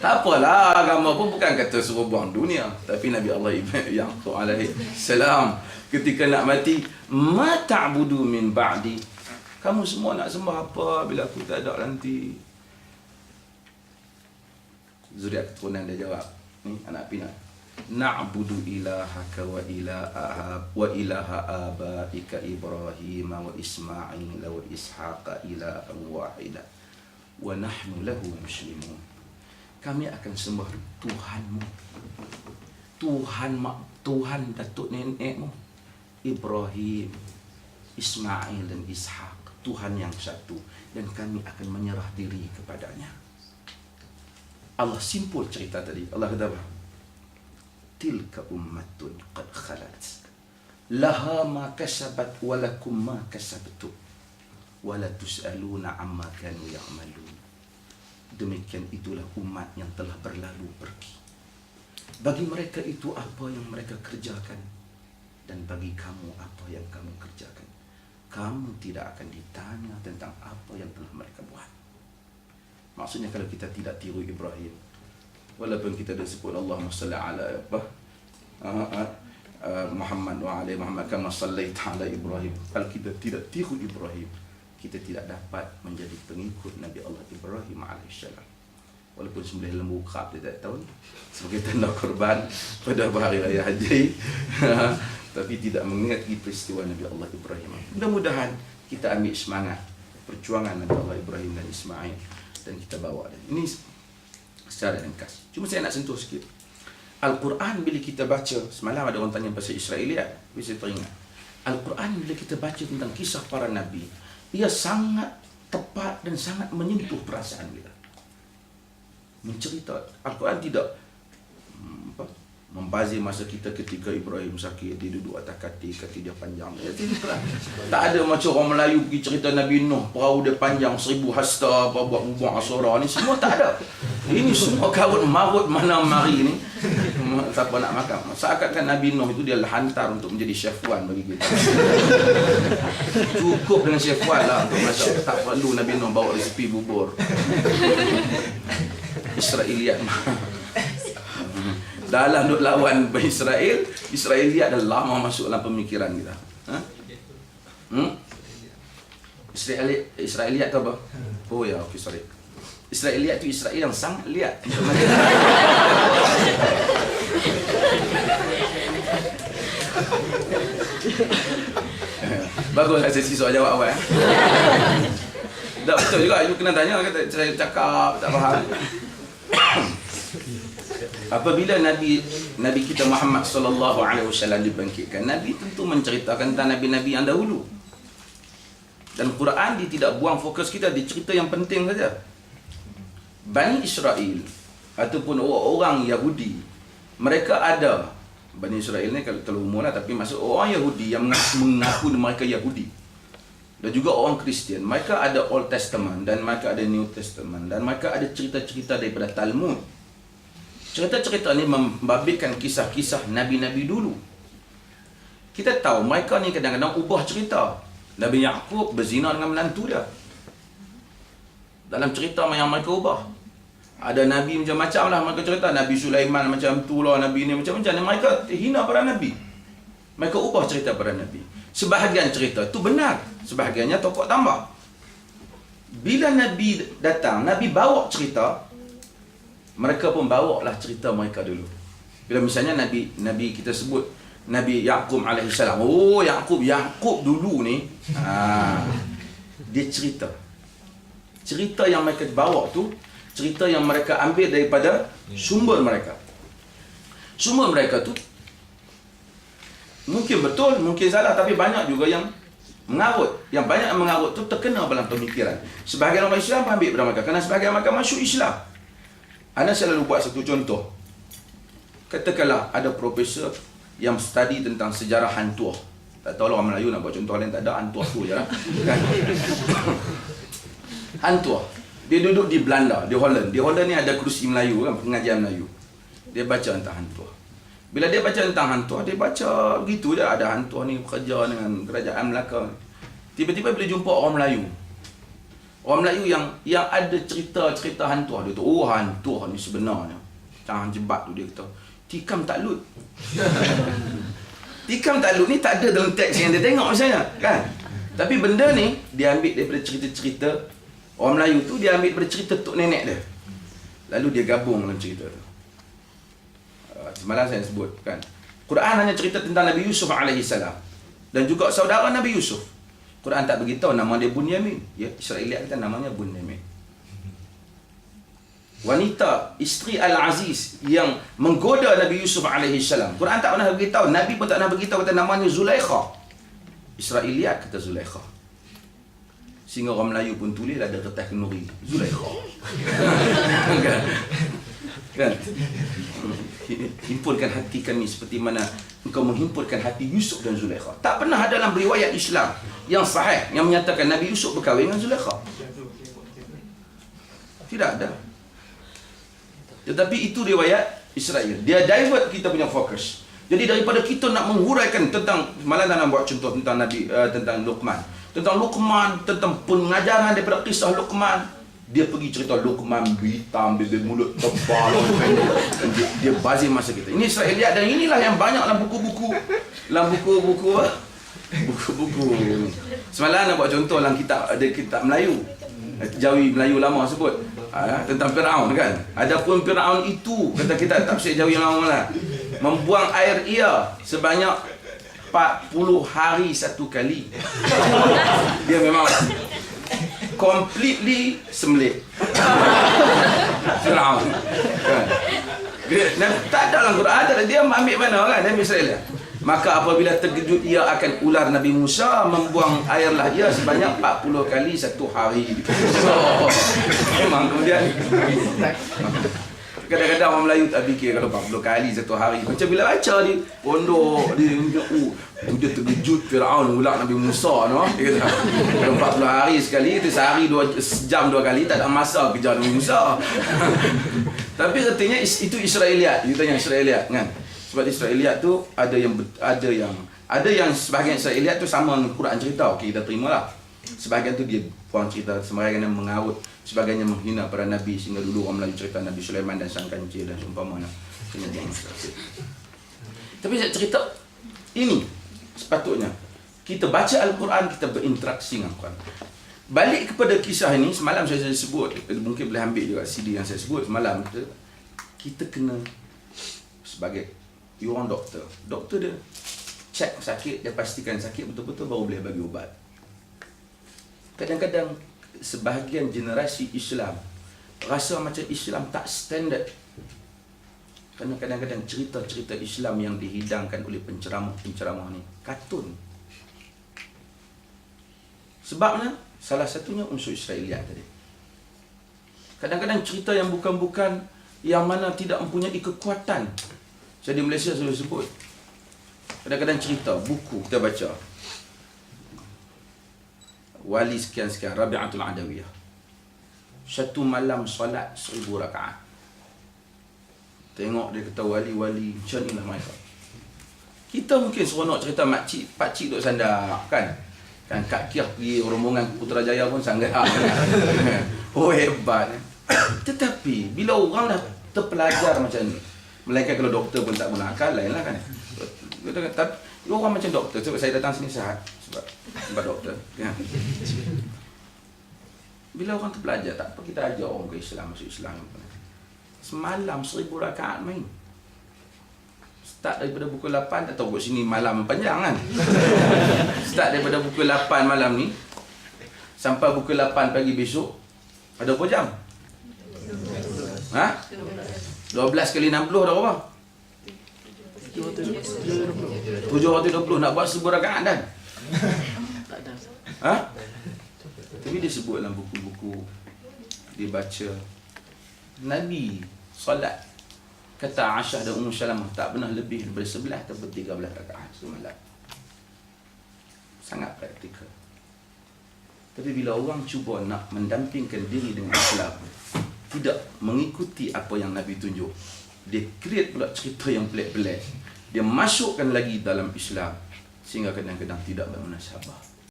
Tak apalah, agama pun bukan kata suruh buang dunia. Tapi Nabi Allah Yaqub alaihi salam ketika nak mati, ma ta'budu min ba'di. Kamu semua nak sembah apa bila aku tak ada nanti? Zuriat keturunan dia jawab, ni anak pinak. Na'budu ilahaka wa ilaha abaika Ibrahim wa Ismail wa Ishaqa ilahan wahida wa nahnu lahu muslimun. Kami akan sembah Tuhanmu, Tuhan datuk nenekmu Ibrahim, Ismail dan Ishaq, Tuhan yang satu, dan kami akan menyerah diri kepadanya. Allah simpul cerita tadi. Allah kata apa? Tilka ummatun qad khalat laha ma kasabat wa lakum ma kasabtum wa la tus'aluna amma kanu ya'malun. Demikian itulah umat yang telah berlalu pergi. Bagi mereka itu apa yang mereka kerjakan, dan bagi kamu apa yang kamu kerjakan. Kamu tidak akan ditanya tentang apa yang telah mereka buat. Maksudnya kalau kita tidak tiru Ibrahim, walaupun kita dah sebut Allahumma salli ala Muhammad wa ala Muhammad kama sallaita ala Ibrahim, kalau kita tidak tiru Ibrahim, kita tidak dapat menjadi pengikut Nabi Allah Ibrahim alaihissalam. Walaupun sembelih lembu kerap dia tak tahu sebagai tanda korban pada hari raya haji, tapi tidak mengingati peristiwa Nabi Allah Ibrahim. Mudah-mudahan kita ambil semangat perjuangan Nabi Allah Ibrahim dan Ismail dan kita bawa dia. Ini secara ringkas. Cuma saya nak sentuh sikit. Al-Quran bila kita baca, semalam ada orang tanya pasal Israeliat, bisa teringat. Al-Quran bila kita baca tentang kisah para nabi, ia sangat tepat dan sangat menyentuh perasaan kita. Mencerita, Al-Quran tidak membazir masa kita ketika Ibrahim sakit, dia duduk atas kaki dia panjang. Tak ada macam orang Melayu pergi cerita Nabi Nuh, perahu dia panjang 1000 hasta, apa buat buang asura ni, semua tak ada. Ini semua karut marut mana mari ni. Siapa nak makan? Seakan-akan Nabi Nuh itu dia hantar untuk menjadi chef Wan bagi kita. Cukup dengan chef Wan lah untuk masak. Tak perlu Nabi Nuh bawa resipi bubur. Israeliat dalam duk lawan Israel, Israeliat dah lama masuk dalam pemikiran kita. Israeliat tu apa? Oh ya, okey, sorry. Israeliat tu Israel yang sangat liat. Bagus sesi soal jawab awal. Tak betul juga, you kena tanya, kata saya cakap tak faham. Apabila Nabi kita Muhammad sallallahu alaihi wasallam dibangkitkan, Nabi tentu menceritakan tentang nabi-nabi yang dahulu. Dan Quran dia tidak buang fokus kita di cerita yang penting saja. Bani Israel ataupun orang Yahudi, mereka ada Bani Israel ni kalau umum lah, tapi maksud orang Yahudi yang mengaku mereka Yahudi. Dan juga orang Kristian, mereka ada Old Testament dan mereka ada New Testament dan mereka ada cerita-cerita daripada Talmud. Cerita-cerita ni membabitkan kisah-kisah Nabi-Nabi dulu. Kita tahu mereka ni kadang-kadang ubah cerita. Nabi Yaqub berzina dengan menantu dia. Dalam cerita yang mereka ubah. Ada Nabi macam-macam lah mereka cerita. Nabi Sulaiman macam tu lah, Nabi ni macam-macam. Dan mereka hina para Nabi. Mereka ubah cerita para Nabi. Sebahagian cerita tu benar, sebahagiannya tokoh tambah. Bila Nabi datang, Nabi bawa cerita, mereka pun bawa lah cerita mereka dulu. Bila misalnya Nabi kita sebut Nabi Yaqub alaihissalam. Oh, Yaqub dulu ni dia cerita yang mereka bawa tu, cerita yang mereka ambil daripada sumber mereka. Sumber mereka tu mungkin betul, mungkin salah, tapi banyak juga yang mengarut. Yang banyak yang mengarut tu terkena dalam pemikiran. Sebahagian orang Islam ambil pada mereka, kerana sebahagian mereka masuk Islam. Ana selalu buat satu contoh. Katakanlah ada profesor yang study tentang sejarah Hantuah. Tak tahu orang Melayu nak buat contoh lain, tak ada, Hantuah tu je lah. Kan? Hantuah. Dia duduk di Belanda, di Holland. Di Holland ni ada kerusi Melayu kan, pengajian Melayu. Dia baca tentang Hantuah. Bila dia baca tentang Hantuah, dia baca begitu je. Ada Hantuah ni bekerja dengan kerajaan Melaka. Tiba-tiba bila jumpa orang Melayu, Orang Melayu yang ada cerita-cerita hantu, dia tu, oh hantu ni sebenarnya. Jangan jebat tu dia kata, tikam takluk. Tikam takluk ni tak ada dalam teks yang dia tengok misalnya, kan? Tapi benda ni dia ambil daripada cerita-cerita orang Melayu tu, dia ambil daripada cerita tok nenek dia. Lalu dia gabung dalam cerita tu. Semalam saya sebut, kan? Quran hanya cerita tentang Nabi Yusuf AS dan juga saudara Nabi Yusuf. Quran tak beritahu nama dia Bunyamin. Ya, Israeliat kata namanya Bunyamin. Wanita isteri Al-Aziz yang menggoda Nabi Yusuf AS. Quran tak pernah beritahu, Nabi pun tak pernah beritahu, kata namanya Zulaikha. Israeliat kata Zulaikha. Sehingga orang Melayu pun tulis ada kertas kenuri Zulaikha. Kan? Himpunkan hati kami seperti mana engkau menghimpunkan hati Yusuf dan Zulaikha. Tak pernah ada dalam riwayat Islam yang sahih yang menyatakan Nabi Yusuf berkahwin dengan Zulaikha. Tidak ada. Tetapi itu riwayat Israel. Dia divert kita punya fokus. Jadi daripada kita nak menghuraikan tentang, malah nak buat contoh tentang Nabi, tentang Luqman, tentang pengajaran daripada kisah Luqman, dia pergi cerita Luqman hitam, bibir mulut tebal, dia bazir masa kita. Ini Israeliat, dan inilah yang banyak dalam buku-buku, semalam nak buat contoh dalam kitab, ada kitab Melayu, Jawi Melayu lama sebut tentang Firaun, kan? Adapun Firaun itu, kata kita tafsir Jawi lama lah, membuang air ia sebanyak 40 hari satu kali. Dia memang completely sembelit. Firaun, kan? Tak ada dalam Quran, ada. Dia ambil mana, kan? Nabi Israel. Maka apabila terkejut ia akan ular Nabi Musa, membuang airlah ia sebanyak 40 kali satu hari. Memang kemudian kadang-kadang orang Melayu tak fikir kalau 40 kali satu hari. Macam bila baca di pondok, dia terkejut Firaun ular Nabi Musa, no? Dia kata kalau 40 hari sekali, itu sehari sejam 2 kali, tak ada masa kejar Nabi Musa. Tapi katanya itu Israeliat. Dia tanya Israeliat, kan? Sebab Israeliat tu ada yang sebahagian Israeliat tu sama dengan Quran cerita. Okey, kita terimalah. Sebahagian tu dia buang cerita, sebahagian yang mengarut, sebahagian yang menghina para nabi, sehingga dulu orang Melayu cerita Nabi Sulaiman dan sang kancil dan seumpamanya. Tapi saya cerita ini sepatutnya kita baca Al-Quran, kita berinteraksi dengan Quran. Balik kepada kisah ini, semalam saya sebut, mungkin boleh ambil juga CD yang saya sebut semalam, kita kena sebagai orang doktor dia cek sakit, dia pastikan sakit betul-betul, baru boleh bagi ubat. Kadang-kadang sebahagian generasi Islam rasa macam Islam tak standard, kerana kadang-kadang cerita-cerita Islam yang dihidangkan oleh penceramah ni kartun. Sebabnya salah satunya unsur Israeliat tadi. Kadang-kadang cerita yang bukan-bukan, yang mana tidak mempunyai kekuatan. Saya di Malaysia selalu sebut, kadang-kadang cerita, buku kita baca, wali sekian-sekian, Rabi'atul Adawiyah, satu malam solat 1000 rakaat. Tengok dia kata wali-wali macam inilah mereka. Kita mungkin seronok cerita pakcik duduk sandar, kan? Kan Kak Kiah pergi rombongan Putrajaya pun sangat oh hebat. Tetapi bila orang dah terpelajar macam ni, melainkan kalau doktor pun tak guna akal, lain lah, kan? Tapi orang macam doktor, sebab saya datang sini sihat sebab doktor, kan? Bila orang terpelajar, tak apa kita ajar orang ke Islam, masuk Islam. Semalam 1000 rakaat main. Start daripada pukul 8, tak tahu kat sini malam panjang, kan? Start daripada pukul 8 malam ni sampai pukul 8 pagi besok, ada berapa jam? 12 kali 60 dah berapa? 720. Nak buat 1000 rakaat dah. Tapi dia sebut dalam buku-buku dia baca, Nabi solat, kata Aisyah dan Ummu Salamah, tak pernah lebih daripada 11 atau 13 rakaat semalam. Sangat praktikal. Tapi bila orang cuba nak mendampingkan diri dengan Islam, tidak mengikuti apa yang Nabi tunjuk, dia create pula cerita yang pelik-pelik, dia masukkan lagi dalam Islam, sehingga kadang-kadang tidak bermunasabah.